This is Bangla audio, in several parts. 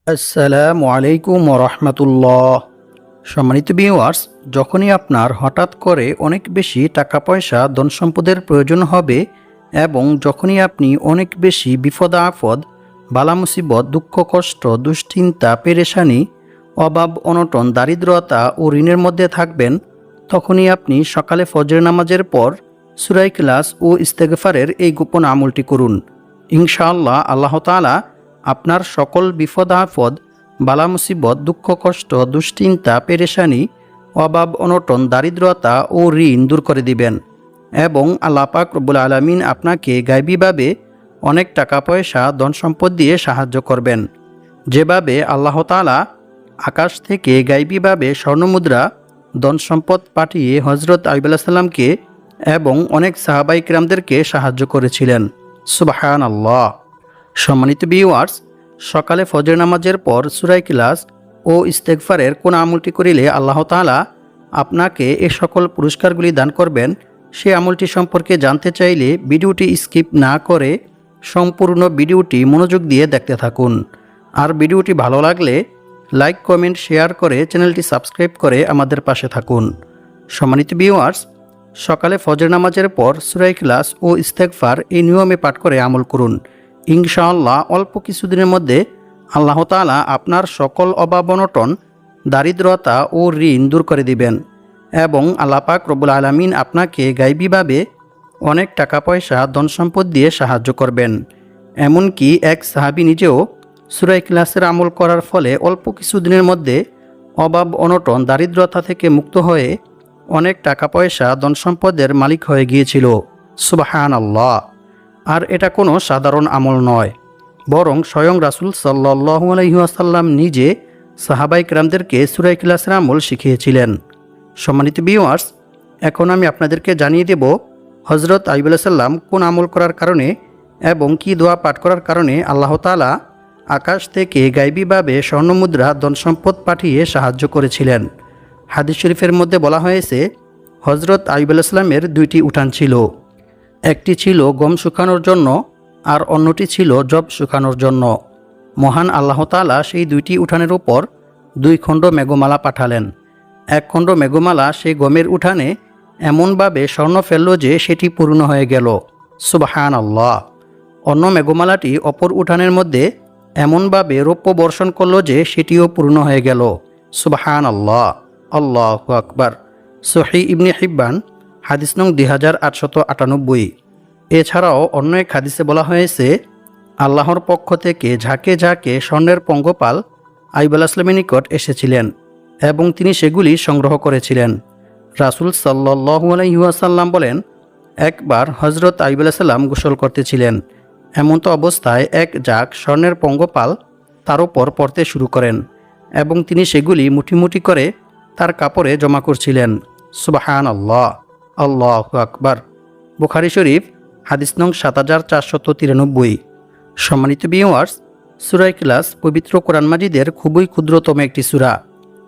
আসসালামু আলাইকুম রহমতুল্লাহ। সম্মানিত ভিউয়ার্স, যখনই আপনার হঠাৎ করে অনেক বেশি টাকা পয়সা ধন সম্পদের প্রয়োজন হবে এবং যখনই আপনি অনেক বেশি বিপদ আপদ, বালা মুসিবত, দুঃখ কষ্ট, দুশ্চিন্তা, পেরেশানি, অভাব অনটন, দারিদ্রতা ও ঋণের মধ্যে থাকবেন, তখনই আপনি সকালে ফজর নামাজের পর সূরা ইখলাস ও ইস্তেগফারের এই গোপন আমলটি করুন। ইনশাআল্লাহ আল্লাহ তাআলা আপনার সকল বিপদ আপদ, বালা মুসিবত, দুঃখ কষ্ট, দুশ্চিন্তা, পেরেশানি, অভাব অনটন, দারিদ্রতা ও ঋণ দূর করে দিবেন এবং আল্লাহ পাক রব্বুল আলামিন আপনাকে গায়বীভাবে অনেক টাকা পয়সা ধন সম্পদ দিয়ে সাহায্য করবেন। যেভাবে আল্লাহ তাআলা আকাশ থেকে গায়বীভাবে স্বর্ণমুদ্রা, ধন সম্পদ পাঠিয়ে হযরত আইয়ুব আলাইহিস সালামকে এবং অনেক সাহাবায়ে কিরামদেরকে সাহায্য করেছিলেন। সুবহানাল্লাহ। সম্মানিত ভিউয়ার্স, সকালে ফজর নামাজের পর সূরা ইখলাস ও ইস্তেগফারের কোন আমলটি করিলে আল্লাহ তাআলা আপনাকে এই সকল পুরস্কারগুলি দান করবেন, সেই আমলটি সম্পর্কে জানতে চাইলে ভিডিওটি স্কিপ না করে সম্পূর্ণ ভিডিওটি মনোযোগ দিয়ে দেখতে থাকুন। আর ভিডিওটি ভালো লাগলে লাইক, কমেন্ট, শেয়ার করে চ্যানেলটি সাবস্ক্রাইব করে আমাদের পাশে থাকুন। সম্মানিত ভিউয়ার্স, সকালে ফজর নামাজের পর সূরা ইখলাস ও ইস্তেগফার এই নিয়মে পাঠ করে আমল করুন। ইনশাআল্লাহ অল্প কিছুদিনের মধ্যে আল্লাহ তাআলা আপনার সকল অভাব অনটন, দারিদ্রতা ও ঋণ দূর করে দিবেন এবং আল্লাহ পাক রব্বুল আলামিন আপনাকে গায়বীভাবে অনেক টাকা পয়সা ধন সম্পদ দিয়ে সাহায্য করবেন। এমনকি এক সাহাবী নিজেও সূরা ইখলাসের আমল করার ফলে অল্প কিছুদিনের মধ্যে অভাব অনটন, দারিদ্রতা থেকে মুক্ত হয়ে অনেক টাকা পয়সা ধন সম্পদের মালিক হয়ে গিয়েছিল। সুবহানাল্লাহ। আর এটা কোনো সাধারণ আমল নয়, বরং স্বয়ং রাসূল সাল্লাল্লাহু আলাইহি ওয়াসাল্লাম নিজে সাহাবায়ে কিরামদেরকে সূরা ইখলাসের আমল শিখিয়েছিলেন। সম্মানিত ভিউয়ার্স, এখন আমি আপনাদেরকে জানিয়ে দেব হযরত আইয়ুব আলাইহিস সালাম কোন আমল করার কারণে এবং কি দোয়া পাঠ করার কারণে আল্লাহ তাআলা আকাশ থেকে গায়বীভাবে স্বর্ণমুদ্রা, ধন সম্পদ পাঠিয়ে সাহায্য করেছিলেন। হাদিস শরীফের মধ্যে বলা হয়েছে, হযরত আইয়ুব আলাইহিস সালামের দুইটি উঠান ছিল। একটি ছিল গম শুকানোর জন্য আর অন্যটি ছিল জব শুকানোর জন্য। মহান আল্লাহ তাআলা সেই দুইটি উঠানের উপর 2 খণ্ড মেঘমালা পাঠালেন। এক খণ্ড মেঘমালা সেই গমের উঠানে এমনভাবে স্বর্ণ ফেলল যে সেটি পূর্ণ হয়ে গেল। সুবহানাল্লাহ। অন্য মেঘমালাটি অপর উঠানের মধ্যে এমনভাবে রৌপ্য বর্ষণ করল যে সেটিও পূর্ণ হয়ে গেল। সুবহানাল্লাহ। আল্লাহু আকবার। সহিহ ইবনে হিব্বান, হাদিস নং 2898। এছাড়াও অন্য এক হাদিসে বলা হয়েছে, আল্লাহর পক্ষ থেকে ঝাঁকে ঝাঁকে স্বর্ণের পঙ্গপাল আইয়ুব আলাইহিস সালামের নিকট এসেছিলেন এবং তিনি সেগুলি সংগ্রহ করেছিলেন। রাসূল সাল্লাল্লাহু আলাইহি ওয়াসাল্লাম বলেন, একবার হযরত আইয়ুব আলাইহিস সালাম গোসল করতেছিলেন। এমতো অবস্থায় এক ঝাঁক স্বর্ণের পঙ্গপাল তার উপর পড়তে শুরু করেন এবং তিনি সেগুলি মুঠি মুঠি করে তার কাপড়ে জমা করছিলেন। সুবহানাল্লাহ। আল্লাহু আকবার। বুখারী শরীফ, হাদিস নং 7493। সম্মানিত ভিউয়ার্স, সূরা ইখলাস পবিত্র কোরআন মাজিদের খুবই ক্ষুদ্রতম একটি সূরা।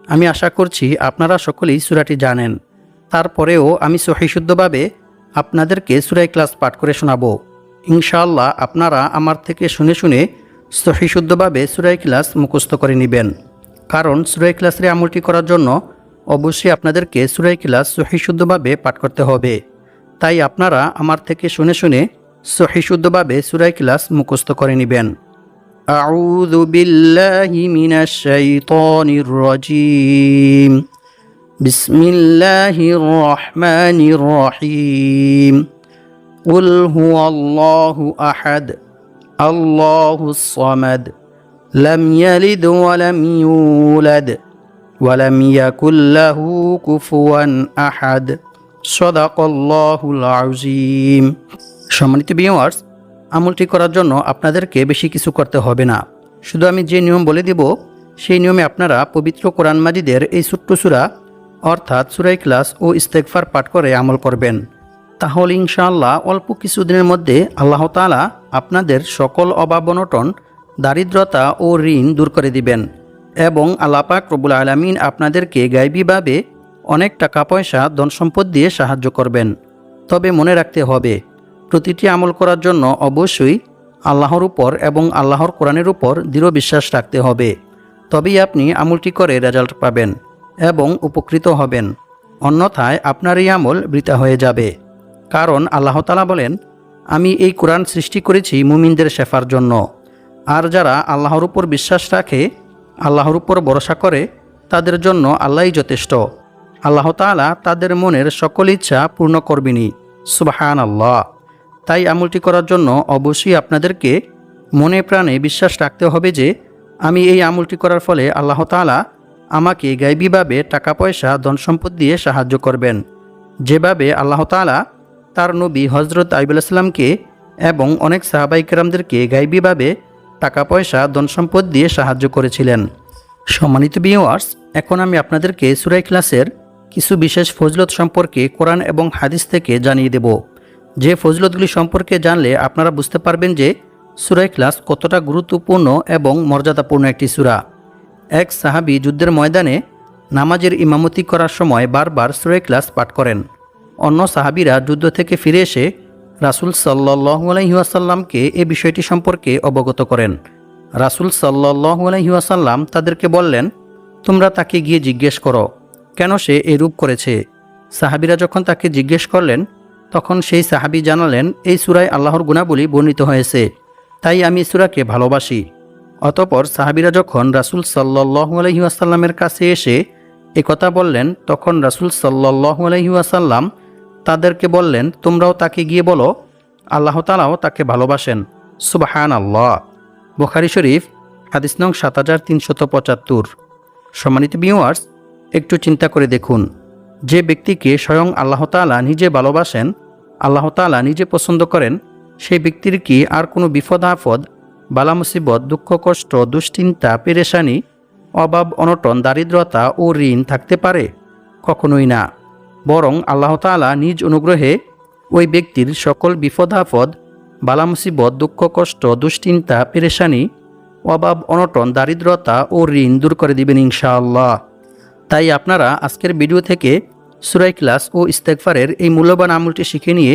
আমি আশা করছি আপনারা সকলেই সূরাটি জানেন। তারপরেও আমি সহিশুদ্ধভাবে আপনাদেরকে সূরা ইখলাস পাঠ করে শোনাবো। ইনশাআল্লাহ আপনারা আমার থেকে শুনে শুনে সহিশুদ্ধভাবে সূরা ইখলাস মুখস্থ করে নেবেন। কারণ সূরা ইখলাসের আমলটি করার জন্য অবশ্যই আপনাদেরকে সূরা ইখলাস সহিশুদ্ধভাবে পাঠ করতে হবে। তাই আপনারা আমার থেকে শুনে শুনে সহিশুদ্ধভাবে সূরা ইখলাস মুখস্থ করে নেবেন। আউযু বিল্লাহি মিনাশ শাইতানির রাজীম। বিসমিল্লাহির রহমানির রহিম। কুল হুয়াল্লাহু আহাদ, আল্লাহুস সামাদ, লাম ইয়ালিদ ওয়া লাম ইউলাদ ওয়ালাম ইয়াকুল লাহু কুফুয়ান আহাদ। সাদাকাল্লাহুল আযীম। সম্মানিত ভিউয়ার্স, আমলটি করার জন্য আপনাদেরকে বেশি কিছু করতে হবে না। শুধু আমি যে নিয়ম বলে দেব সেই নিয়মে আপনারা পবিত্র কোরআন মাজিদের এই ছোট্ট সূরা অর্থাৎ সূরা ইখলাস ও ইস্তেগফার পাঠ করে আমল করবেন। তাহলে ইনশাআল্লাহ অল্প কিছুদিনের মধ্যে আল্লাহ তাআলা আপনাদের সকল অভাব অনটন, দারিদ্রতা ও ঋণ দূর করে দিবেন এবং আল্লাহ পাক রব্বুল আলামিন আপনাদেরকে গায়বীভাবে অনেক টাকা পয়সা ধন সম্পদ দিয়ে সাহায্য করবেন। তবে মনে রাখতে হবে, প্রতিটি আমল করার জন্য অবশ্যই আল্লাহর উপর এবং আল্লাহর কোরআনের উপর দৃঢ় বিশ্বাস রাখতে হবে। তবেই আপনি আমলটি করে রেজাল্ট পাবেন এবং উপকৃত হবেন। অন্যথায় আপনার এই আমল বৃথা হয়ে যাবে। কারণ আল্লাহ তাআলা বলেন, আমি এই কোরআন সৃষ্টি করেছি মুমিনদের শেফার জন্য। আর যারা আল্লাহর উপর বিশ্বাস রাখে, আল্লাহর উপর ভরসা করে, তাদের জন্য আল্লাহই যথেষ্ট। আল্লাহ তাআলা তাদের মনের সকল ইচ্ছা পূর্ণ করবেনই। সুবহানাল্লাহ। তাই আমলটি করার জন্য অবশ্যই আপনাদেরকে মনে প্রাণে বিশ্বাস রাখতে হবে যে আমি এই আমলটি করার ফলে আল্লাহ তাআলা আমাকে গায়বীভাবে টাকা পয়সা ধন সম্পদ দিয়ে সাহায্য করবেন, যেভাবে আল্লাহ তাআলা তার নবী হযরত আইয়ুব আলাইহিস সালামকে এবং অনেক সাহাবায়ে কেরামদেরকে গায়বীভাবে টাকা পয়সা ধন সম্পদ দিয়ে সাহায্য করেছিলেন। সম্মানিত ভিউয়ার্স, এখন আমি আপনাদেরকে সূরা ইখলাসের কিছু বিশেষ ফজিলত সম্পর্কে কোরআন এবং হাদিস থেকে জানিয়ে দেব। যে ফজিলতগুলি সম্পর্কে জানলে আপনারা বুঝতে পারবেন যে সূরা ইখলাস কতটা গুরুত্বপূর্ণ এবং মর্যাদাপূর্ণ একটি সূরা। এক সাহাবী যুদ্ধের ময়দানে নামাজের ইমামতি করার সময় বারবার সূরা ইখলাস পাঠ করেন। অন্য সাহাবীরা যুদ্ধ থেকে ফিরে এসে রাসূল সাল্লাল্লাহু আলাইহি ওয়াসাল্লামকে এই বিষয়টি সম্পর্কে অবগত করেন। রাসূল সাল্লাল্লাহু আলাইহি ওয়াসাল্লাম তাদেরকে বললেন, তোমরা তাকে গিয়ে জিজ্ঞেস করো কেন সে এরূপ করেছে। সাহাবীরা যখন তাকে জিজ্ঞেস করলেন, তখন সেই সাহাবী জানালেন, এই সূরায় আল্লাহর গুণাবলী বর্ণিত হয়েছে, তাই আমি সূরাকে ভালোবাসি। অতঃপর সাহাবীরা যখন রাসূল সাল্লাল্লাহু আলাইহি ওয়াসাল্লামের কাছে এসে একথা বললেন, তখন রাসূল সাল্লাল্লাহু আলাইহি ওয়াসাল্লাম তাদেরকে বললেন, তোমরাও তাকে গিয়ে বলো আল্লাহ তাআলাও তাকে ভালোবাসেন। সুবহানাল্লাহ। বুখারী শরীফ হাদিস নং 7375। সম্মানিত ভিউয়ার্স, একটু চিন্তা করে দেখুন, যে ব্যক্তিকে স্বয়ং আল্লাহ তাআলা নিজে ভালোবাসেন, আল্লাহ তাআলা নিজে পছন্দ করেন, সেই ব্যক্তির কি আর কোনো বিপদ আপদ, বালা মুসিবত, দুঃখ কষ্ট, দুশ্চিন্তা, পেরেশানি, অভাব অনটন, দারিদ্রতা ও ঋণ থাকতে পারে? কখনোই না। বরং আল্লাহ তাআলা নিজ অনুগ্রহে ওই ব্যক্তির সকল বিপদ আপদ, বালা মুসিবত, দুঃখ কষ্ট, দুশ্চিন্তা, পেরেশানি, অভাব অনটন, দারিদ্রতা ও ঋণ দূর করে দিবেন ইনশাআল্লাহ। তাই আপনারা আজকের ভিডিও থেকে সূরা ইখলাস ও ইস্তেগফারের এই মূল্যবান আমলটি শিখে নিয়ে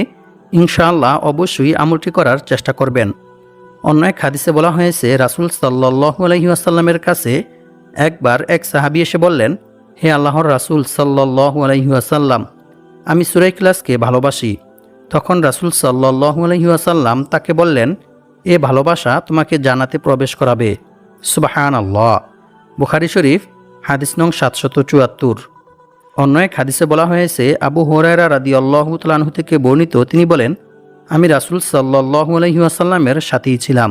ইনশাআল্লাহ অবশ্যই আমলটি করার চেষ্টা করবেন। অন্য এক হাদিসে বলা হয়েছে, রাসূল সাল্লাল্লাহু আলাইহি ওয়াসাল্লামের কাছে একবার এক সাহাবী এসে বললেন, হে আল্লাহর রাসূল সাল্লাল্লাহু আলাইহি ওয়াসাল্লাম, আমি সূরা ইখলাসকে ভালোবাসি। তখন রাসূল সাল্লাল্লাহু আলাইহি ওয়াসাল্লাম তাকে বললেন, এ ভালোবাসা তোমাকে জান্নাতে প্রবেশ করাবে। সুবহানাল্লাহ। বুখারী শরীফ হাদিস নং 774। অন্য এক হাদিসে বলা হয়েছে, আবু হুরায়রা রাদিয়াল্লাহু তাআলা আনহু থেকে বর্ণিত, তিনি বলেন, আমি রাসূল সাল্লাল্লাহু আলাইহি ওয়াসাল্লামের সাথেই ছিলাম।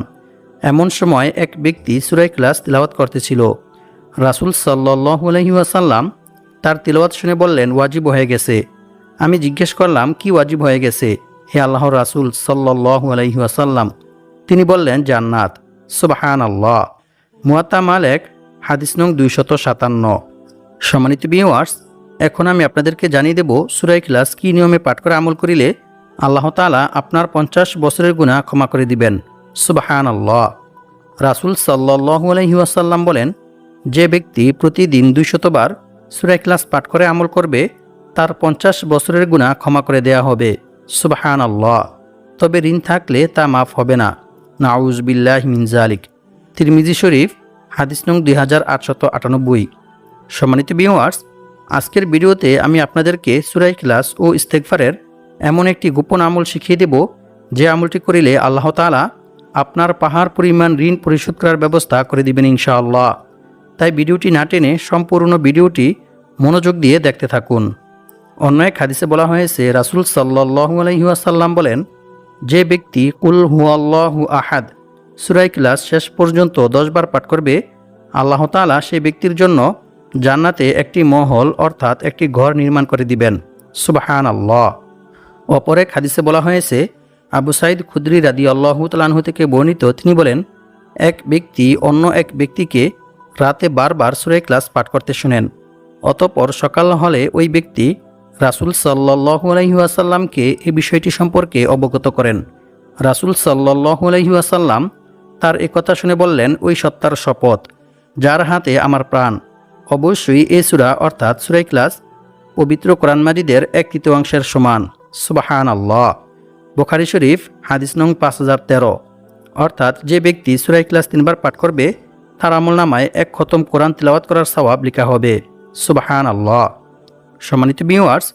এমন সময় এক ব্যক্তি সূরা ইখলাস তিলাওয়াত করতেছিল। রাসূল সাল্লাল্লাহু আলাইহি ওয়াসাল্লাম তার তিলাওয়াত শুনে বললেন, ওয়াজিব হয়ে গেছে। আমি জিজ্ঞেস করলাম, কি ওয়াজিব হয়ে গেছে হে আল্লাহর রাসূল সাল্লাল্লাহু আলাইহি ওয়াসাল্লাম? তিনি বললেন, জান্নাত। সুবহানাল্লাহ। মুয়াত্তা মালিক হাদিস নং 257। সম্মানিত ভিউয়ার্স, এখন আমি আপনাদেরকে জানিয়ে দেব সূরা ইখলাস কি নিয়মে পাঠ করে আমল করিলে আল্লাহ তাআলা আপনার 50 বছরের গুনাহ ক্ষমা করে দিবেন। সুবহানাল্লাহ। রাসূল সাল্লাল্লাহু আলাইহি ওয়াসাল্লাম বলেন, যে ব্যক্তি প্রতিদিন 200 বার সূরা ইখলাস পাঠ করে আমল করবে, তার 50 বছরের গুনাহ ক্ষমা করে দেয়া হবে। সুবহানাল্লাহ। তবে ঋণ থাকলে তা মাফ হবে না। নাউজ বিল্লাহি মিন যালিক। তিরমিজি শরীফ হাদিস নং 2898। সম্মানিত ভিউয়ার্স, আজকের ভিডিওতে আমি আপনাদেরকে সূরা ইখলাস ও ইস্তেগফারের এমন একটি গোপন আমল শিখিয়ে দেব, যে আমলটি করিলে আল্লাহ তাআলা আপনার পাহাড় পরিমাণ ঋণ পরিশোধ করার ব্যবস্থা করে দিবেন ইনশাআল্লাহ। তাই ভিডিওটি না টেনে সম্পূর্ণ ভিডিওটি মনোযোগ দিয়ে দেখতে থাকুন। অন্য এক হাদিসে বলা হয়েছে, রাসূল সাল্লাল্লাহু আলাইহি ওয়াসাল্লাম বলেন, যে ব্যক্তি কুল হুয়াল্লাহু আহাদ সূরা ইখলাস শেষ পর্যন্ত 10 বার পাঠ করবে, আল্লাহ তাআলা সেই ব্যক্তির জন্য জান্নাতে একটি মহল অর্থাৎ একটি ঘর নির্মাণ করে দিবেন। সুবহানাল্লাহ। অপর এক হাদিসে বলা হয়েছে, আবু সাঈদ খুদরি রাদিয়াল্লাহু তাআলা আনহু থেকে বর্ণিত, তিনি বলেন, এক ব্যক্তি অন্য এক ব্যক্তিকে রাতে বারবার সূরা ইখলাস পাঠ করতে শুনেন। অতঃপর সকাল হলে ওই ব্যক্তি রাসূল সাল্লাল্লাহু আলাইহি ওয়াসাল্লামকে এই বিষয়টি সম্পর্কে অবগত করেন। রাসূল সাল্লাল্লাহু আলাইহি ওয়াসাল্লাম তার একথা শুনে বললেন, ওই সত্তার শপথ যার হাতে আমার প্রাণ, অবশ্যই এই সূরা অর্থাৎ সূরা ইখলাস পবিত্র কোরআন মাজিদের 1/3 সমান। সুবহানাল্লাহ। বুখারী শরীফ হাদিস নং 5013। অর্থাৎ যে ব্যক্তি সূরা ইখলাস 3 বার পাঠ করবে, তার আমলনামায় 1 খতম কোরআন তিলাওয়াত করার সওয়াব লেখা হবে। সুবহানাল্লাহ। সম্মানিত ভিউয়ার্স,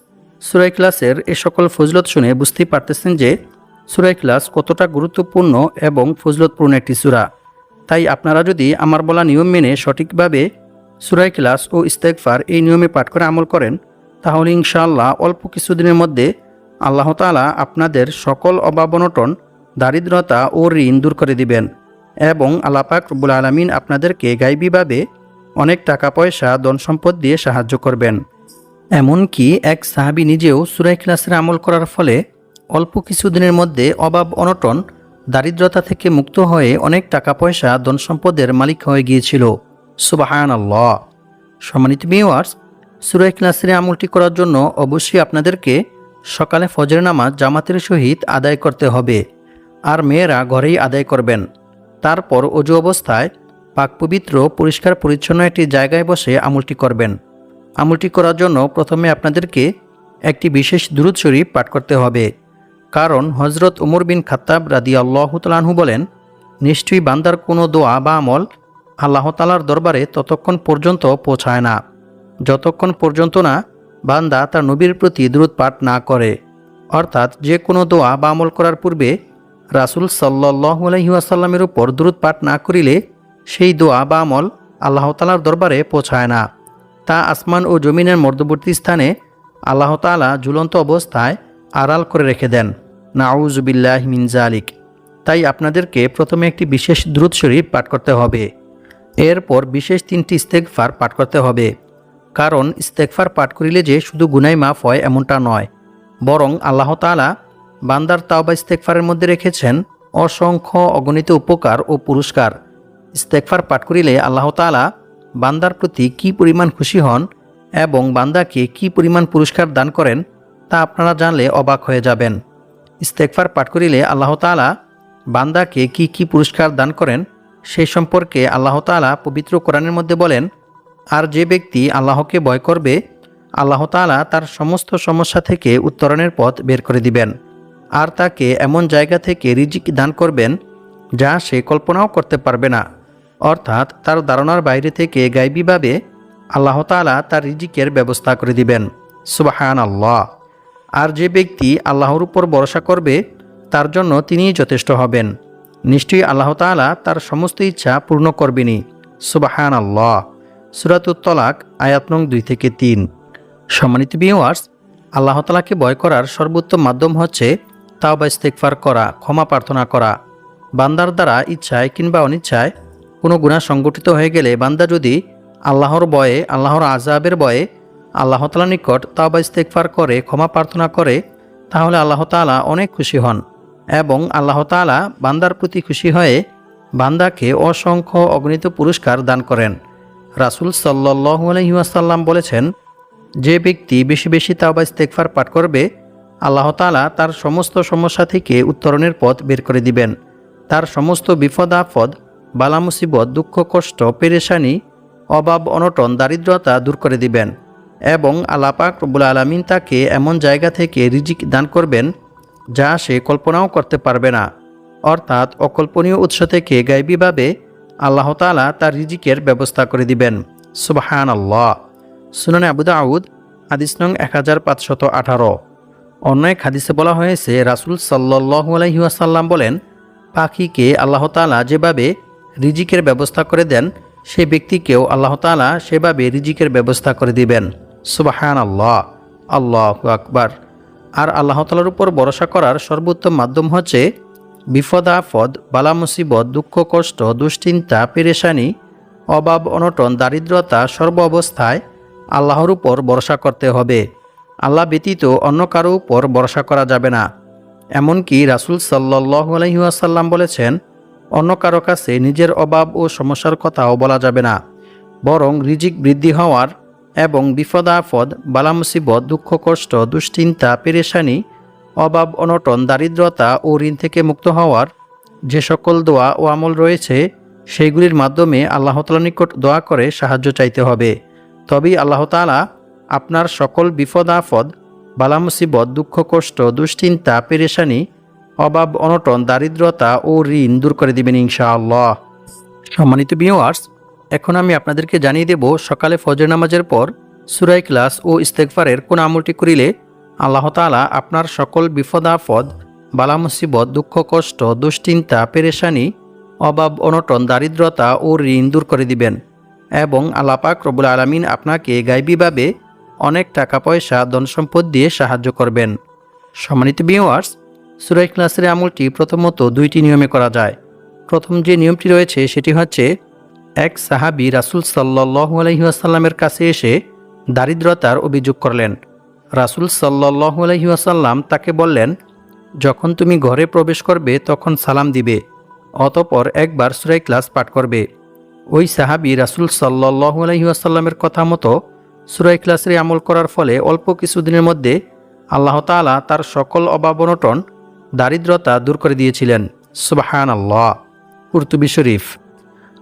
সূরা ইখলাসের এই সকল ফজিলত শুনে বুঝতেই পারতেছেন যে সূরা ইখলাস কতটা গুরুত্বপূর্ণ এবং ফজিলতপূর্ণ একটি সূরা। তাই আপনারা যদি আমার বলা নিয়ম মেনে সঠিকভাবে সূরা ইখলাস ও ইস্তেগফার এই নিয়মে পাঠ করে আমল করেন, তাহলে ইনশাআল্লাহ অল্প কিছুদিনের মধ্যে আল্লাহ তাআলা আপনাদের সকল অভাব অনটন, দারিদ্রতা ও ঋণ দূর করে দিবেন এবং আল্লাহ পাক রব্বুল আলামিন আপনাদেরকে গায়বীভাবে অনেক টাকা পয়সা ধন সম্পদ দিয়ে সাহায্য করবেন। এমনকি এক সাহাবী নিজেও সূরা ইখলাসের আমল করার ফলে অল্প কিছুদিনের মধ্যে অভাব অনটন, দারিদ্রতা থেকে মুক্ত হয়ে অনেক টাকা পয়সা ধন সম্পদের মালিক হয়ে গিয়েছিল। সুবহানাল্লাহ। সম্মানিত ভিউয়ার্স, সূরা ইখলাসের আমলটি করার জন্য অবশ্যই আপনাদেরকে সকালে ফজরের নামাজ জামাতের সহিত আদায় করতে হবে, আর মেয়েরা ঘরেই আদায় করবেন। তারপর ওযু অবস্থায় পাক পবিত্র পরিষ্কার পরিচ্ছন্ন একটি জায়গায় বসে আমলটি করবেন। আমলটি করার জন্য প্রথমে আপনাদেরকে একটি বিশেষ দুরূদ শরীফ পাঠ করতে হবে, কারণ হযরত ওমর বিন খাত্তাব রাদিয়াল্লাহু তাআলা আনহু বলেন, নিশ্চয়ই বান্দার কোনো দোয়া বা আমল আল্লাহ তাআলার দরবারে ততক্ষণ পর্যন্ত পৌঁছায় না যতক্ষণ পর্যন্ত না বান্দা তার নবীর প্রতি দুরূদ পাঠ না করে। অর্থাৎ যে কোনো দোয়া বা আমল করার পূর্বে রাসূল সাল্লাল্লাহু আলাইহি ওয়াসাল্লামের উপর দুরূদ পাঠ না করিলে সেই দোয়া বা আমল আল্লাহ তাআলার দরবারে পৌঁছায় না। তা আসমান ও জমিনের মধ্যবর্তী স্থানে আল্লাহ তাআলা ঝুলন্ত অবস্থায় আড়াল করে রেখে দেন। নাউযু বিল্লাহি মিন যালিক। তাই আপনাদেরকে প্রথমে একটি বিশেষ দুরূদ শরীফ পাঠ করতে হবে। এরপর বিশেষ 3টি ইস্তেগফার পাঠ করতে হবে, কারণ ইস্তেগফার পাঠ করিলে যে শুধু গুনাহ মাফ হয় এমনটা নয়, বরং আল্লাহ তাআলা বান্দার তাওবা ইস্তেগফারের মধ্যে রেখেছেন অসংখ্য অগণিত উপকার ও পুরস্কার। ইস্তেগফার পাঠ করিলে আল্লাহ তাআলা বান্দার প্রতি কী পরিমাণ খুশি হন এবং বান্দাকে কী পরিমাণ পুরস্কার দান করেন তা আপনারা জানলে অবাক হয়ে যাবেন। ইস্তেগফার পাঠ করিলে আল্লাহ তাআলা বান্দাকে কী কী পুরস্কার দান করেন সেই সম্পর্কে আল্লাহ তাআলা পবিত্র কোরআনের মধ্যে বলেন, আর যে ব্যক্তি আল্লাহকে ভয় করবে আল্লাহ তাআলা তার সমস্ত সমস্যা থেকে উত্তরণের পথ বের করে দিবেন, আর তাকে এমন জায়গা থেকে রিজিক দান করবেন যা সে কল্পনাও করতে পারবে না। অর্থাৎ তার ধারণার বাইরে থেকে গায়বীভাবে আল্লাহ তাআলা তার রিজিকের ব্যবস্থা করে দিবেন। সুবহানাল্লাহ। আর যে ব্যক্তি আল্লাহর উপর ভরসা করবে তার জন্য তিনিই যথেষ্ট হবেন, নিশ্চয়ই আল্লাহ তাআলা তার সমস্ত ইচ্ছা পূর্ণ করবেনই। সুবহানাল্লাহ। সূরাতুত তলাক আয়াত নং 2-3। সম্মানিত ভিউয়ার্স, আল্লাহ তাআলাকে ভয় করার সর্বোত্তম মাধ্যম হচ্ছে তাওবা ইস্তেগফার করা, ক্ষমা প্রার্থনা করা। বান্দার দ্বারা ইচ্ছায় কিংবা অনিচ্ছায় কোনো গুনাহ সংগঠিত হয়ে গেলে বান্দা যদি আল্লাহর ভয়ে, আল্লাহর আযাবের ভয়ে আল্লাহ তাআলার নিকট তাওবা ইস্তেগফার করে ক্ষমা প্রার্থনা করে, তাহলে আল্লাহ তাআলা অনেক খুশি হন এবং আল্লাহ তাআলা বান্দার প্রতি খুশি হয়ে বান্দাকে অসংখ্য অগণিত পুরস্কার দান করেন। রাসূল সাল্লাল্লাহু আলাইহি ওয়াসাল্লাম বলেছেন, যে ব্যক্তি বেশি বেশি তাওবা ইস্তেগফার পাঠ করবে আল্লাহ তাআলা তার সমস্ত সমস্যা থেকে উত্তরণের পথ বের করে দিবেন, তার সমস্ত বিপদ আপদ, বালা মুসিবত, দুঃখ কষ্ট, পেরেশানি, অভাব অনটন, দারিদ্রতা দূর করে দিবেন এবং আল্লাহ পাক রব্বুল আলামিন তাকে এমন জায়গা থেকে রিজিক দান করবেন যা সে কল্পনাও করতে পারবে না। অর্থাৎ অকল্পনীয় উৎস থেকে গায়বীভাবে আল্লাহ তাআলা তার রিজিকের ব্যবস্থা করে দিবেন। সুবহানাল্লাহ। সুনানে আবু দাউদ হাদিস নং 1518। অন্য এক হাদিসে বলা হয়েছে, রাসূল সাল্লাল্লাহু আলাইহি ওয়াসাল্লাম বলেন, পাখিকে আল্লাহ তাআলা যেভাবে রিজিকের ব্যবস্থা করে দেন সে ব্যক্তিকেও আল্লাহ তাআলা সেভাবে রিজিকের ব্যবস্থা করে দিবেন। সুবহানাল্লাহ। আল্লাহু আকবার। আর আল্লাহ তাআলার উপর ভরসা করার সর্বোত্তম মাধ্যম হচ্ছে বিপদ আপদ, বালা মুসিবত, দুঃখ কষ্ট, দুশ্চিন্তা, পেরেশানি, অভাব অনটন, দারিদ্রতা সর্ব অবস্থায় আল্লাহর উপর ভরসা করতে হবে। আল্লাহ ব্যতীত অন্য কারো উপর ভরসা করা যাবে না। এমনকি রাসূল সাল্লাল্লাহু আলাইহি ওয়াসাল্লাম বলেছেন, অন্য কারো কাছে নিজের অভাব ও সমস্যার কথাও বলা যাবে না, বরং রিজিক বৃদ্ধি হওয়ার এবং বিপদ আপদ, বালা মুসিবত, দুঃখ কষ্ট, দুশ্চিন্তা, পেরেশানি, অভাব অনটন, দারিদ্রতা ও ঋণ থেকে মুক্ত হওয়ার যে সকল দোয়া ও আমল রয়েছে সেইগুলির মাধ্যমে আল্লাহ তাআলার নিকট দোয়া করে সাহায্য চাইতে হবে। তবেই আল্লাহ তাআলা আপনার সকল বিপদ আপদ, বালা মুসিবত, দুঃখ কষ্ট, দুশ্চিন্তা, পেরেশানি, অভাব অনটন, দারিদ্রতা ও ঋণ দূর করে দিবেন ইনশাআল্লাহ। সম্মানিত ভিউয়ার্স, এখন আমি আপনাদেরকে জানিয়ে দেব সকালে ফজর নামাজের পর সূরা ইখলাস ও ইস্তেগফারের কোন আমলটি করিলে আল্লাহ তাআলা আপনার সকল বিপদ আপদ, বালা মুসিবত, দুঃখ কষ্ট, দুশ্চিন্তা, পেরেশানি, অভাব অনটন, দারিদ্রতা ও ঋণ দূর করে দিবেন এবং আল্লাহ পাক রব্বুল আলামিন আপনাকে গায়বীভাবে অনেক টাকা পয়সা ধন সম্পদ দিয়ে সাহায্য করবেন। সম্মানিত ভিউয়ার্স, সূরা ইখলাসের আমলটি প্রথমত দুইটি নিয়মে করা যায়। প্রথম যে নিয়মটি রয়েছে সেটি হচ্ছে, এক সাহাবী রাসূল সাল্লাল্লাহু আলাইহি ওয়াসাল্লামের কাছে এসে দারিদ্রতার অভিযোগ করলেন। রাসূল সাল্লাল্লাহু আলাইহি ওয়াসাল্লাম তাকে বললেন, যখন তুমি ঘরে প্রবেশ করবে তখন সালাম দিবে, অতঃপর একবার সূরা ইখলাস পাঠ করবে। ওই সাহাবী রাসূল সাল্লাল্লাহু আলাইহি ওয়াসাল্লামের কথা মতো সূরা ইখলাসের আমল করার ফলে অল্প কিছুদিনের মধ্যে আল্লাহ তাআলা তার সকল অভাব অনটন, দারিদ্রতা দূর করে দিয়েছিলেন। সুবহানাল্লাহ। কুরতুবী শরীফ।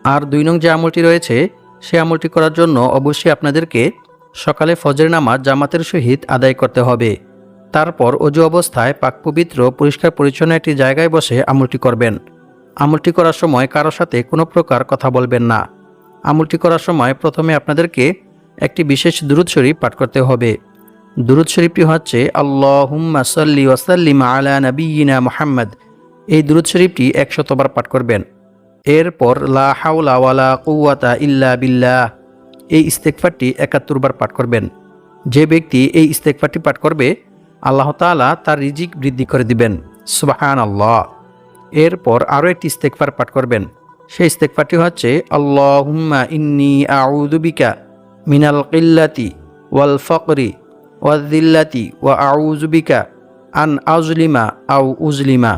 আর ২ নং যে আমলটি রয়েছে সে আমলটি করার জন্য অবশ্যই আপনাদেরকে সকালে ফজর নামাজ জামাতের সহিত আদায় করতে হবে। তারপর অজু অবস্থায় পাক পবিত্র পরিষ্কার পরিচ্ছন্ন একটি জায়গায় বসে আমলটি করবেন। আমলটি করার সময় কারো সাথে কোনো প্রকার কথা বলবেন না। আমলটি করার সময় প্রথমে আপনাদেরকে একটি বিশেষ দুরূদ শরীফ পাঠ করতে হবে। দুরূদ শরীফটি হচ্ছে আল্লাহুম্মা সাল্লি ওয়া সাল্লিম আলা নাবিয়িনা মুহাম্মদ। এই দুরূদ শরীফটি ১০০ বার পাঠ করবেন। এরপর লা হাওলা ওয়ালা কুওয়াতা ইল্লা বিল্লাহ, এই ইস্তেগফারটি ৭১ বার পাঠ করবেন। যে ব্যক্তি এই ইস্তেগফারটি পাঠ করবে আল্লাহ তাআলা তার রিজিক বৃদ্ধি করে দিবেন। সুবহানাল্লাহ। এরপর আরও একটি ইস্তেগফার পাঠ করবেন। সেই ইস্তেগফারটি হচ্ছে আল্লাহুম্মা ইন্নী আউযু বিকা মিনাল কিল্লাতি ওয়াল ফাকরি ওয়াল যিল্লাতি ওয়া আউযু বিকা আন আযলিমা আও উযলিমা।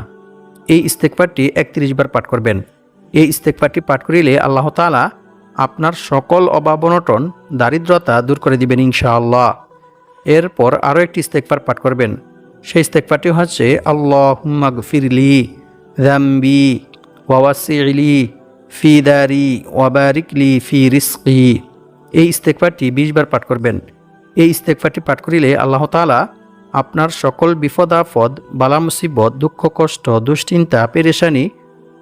এই ইস্তেগফারটি ৩১ বার পাঠ করবেন। এই ইস্তেগফারটি পাঠ করিলে আল্লাহ তাআলা আপনার সকল অভাব অনটন, দারিদ্রতা দূর করে দিবেন ইনশাআল্লাহ। এরপর আরও একটি ইস্তেগফার পাঠ করবেন। সেই ইস্তেগফারটি হচ্ছে আল্লাহুম্মা গফিরলি যামবি ওয়া ওয়াসি'লি ফি দারি ওয়া বারিকলি ফি রিজকি। এই ইস্তেগফারটি ২০ বার পাঠ করবেন। এই ইস্তেগফারটি পাঠ করিলে আল্লাহ তাআলা আপনার সকল বিপদ আপদ, বালা মুসিবত, দুঃখ কষ্ট, দুশ্চিন্তা, পেরেশানি,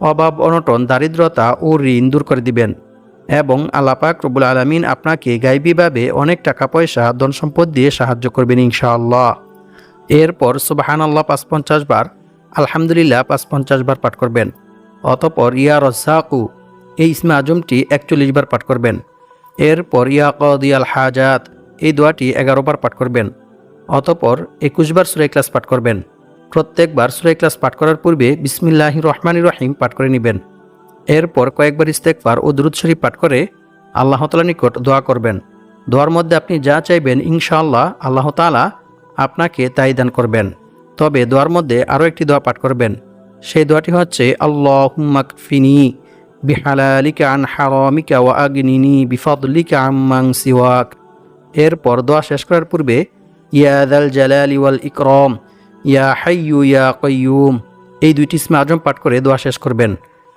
অভাব অনটন, দারিদ্রতা ও ঋণ দূর করে দিবেন এবং আল্লাহ পাক রব্বুল আলামিন আপনাকে গায়বীভাবে অনেক টাকা পয়সা ধন সম্পদ দিয়ে সাহায্য করবেন ইনশাআল্লাহ। এরপর সুবহানাল্লাহ ৫৫০ বার, আলহামদুলিল্লাহ ৫৫০ বার পাঠ করবেন। অতঃপর ইয়া রাজ্জাকু, এই ইসমে আজমটি ৪১ বার পাঠ করবেন। এরপর ইয়া কাদিয়াল হাজাত, এই দোয়াটি ১১ বার পাঠ করবেন। অতঃপর ২১ বার সূরা ইখলাস পাঠ করবেন। প্রত্যেকবার সূরা ইখলাস পাঠ করার পূর্বে বিসমিল্লাহির রহমানির রহিম পাঠ করে নেবেন। এরপর কয়েকবার ইস্তেগফার ও দুরূদ শরীফ পাঠ করে আল্লাহ তাআলার নিকট দোয়া করবেন। দোয়ার মধ্যে আপনি যা চাইবেন ইনশাআল্লাহ আল্লাহ তাআলা আপনাকে তাই দান করবেন। তবে দোয়ার মধ্যে আরও একটি দোয়া পাঠ করবেন। সেই দোয়াটি হচ্ছে আল্লাহুম্মা কফিনি বিহালালিকা আন হারামিকা ওয়া আগনিনি বিফাদলিকা আম্মান সিওয়াক। এরপর দোয়া শেষ করার পূর্বে ইয়া যাল জালালি ওয়াল ইকরাম ইয়া হাইয়ু ইয়া কাইয়ুম, এই ২টি ইসমে আজম পাঠ করে দোয়া শেষ করবেন।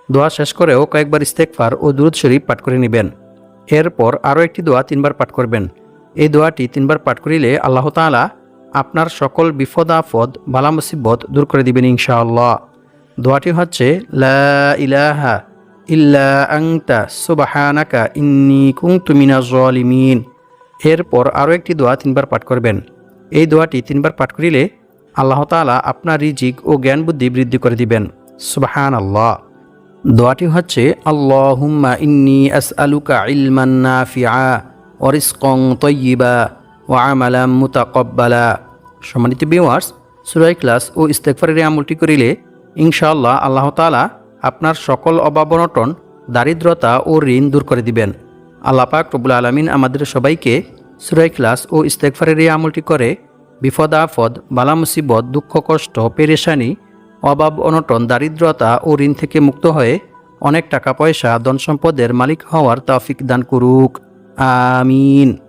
দোয়া শেষ করেও কয়েকবার ইস্তেগফার ও দুরূদ শরীফ পাঠ করে নেবেন। এরপর আরও একটি দোয়া ৩ বার পাঠ করবেন। এই দোয়াটি ৩ বার পাঠ করিলে আল্লাহ তাআলা আপনার সকল বিপদ আপদ, বালা মুসিবত দূর করে দিবেন ইনশাআল্লাহ। দোয়াটি হচ্ছে লা ইলাহা ইল্লা আনতা সুবহানাকা ইন্নী কুনতু মিনাজ জালিমিন। এরপর আরও একটি দোয়া ৩ বার পাঠ করবেন। এই দোয়াটি ৩ বার পাঠ করিলে আল্লাহ তাআলা আপনার রিজিক ও জ্ঞান বুদ্ধি বৃদ্ধি করে দিবেন। সুবহানাল্লাহ। দোয়াটি হচ্ছে আল্লাহুম্মা ইন্নী আসআলুকা ইলমান নাফিআ ওয়া রিজকান তাইয়্যিবা ওয়া আমালান মুতাকাব্বালা। সম্মানিত ভিউয়ার্স, সূরা ইখলাস ও ইস্তেগফারের আমলটি করিলে ইনশাআল্লাহ আল্লাহ তাআলা আপনার সকল অভাব অনটন, দারিদ্রতা ও ঋণ দূর করে দিবেন। আল্লাহ পাক রব্বুল আলামিন আমাদের সবাইকে সূরা ইখলাস ও ইস্তেগফারের এই আমলটি করে বিপদ আপদ, বালা মুসিবত, দুঃখ কষ্ট, পেরেশানি, অভাব অনটন, দারিদ্রতা ও ঋণ থেকে মুক্ত হয়ে অনেক টাকা পয়সা, ধন সম্পদের মালিক হওয়ার তৌফিক দান করুক। আমিন।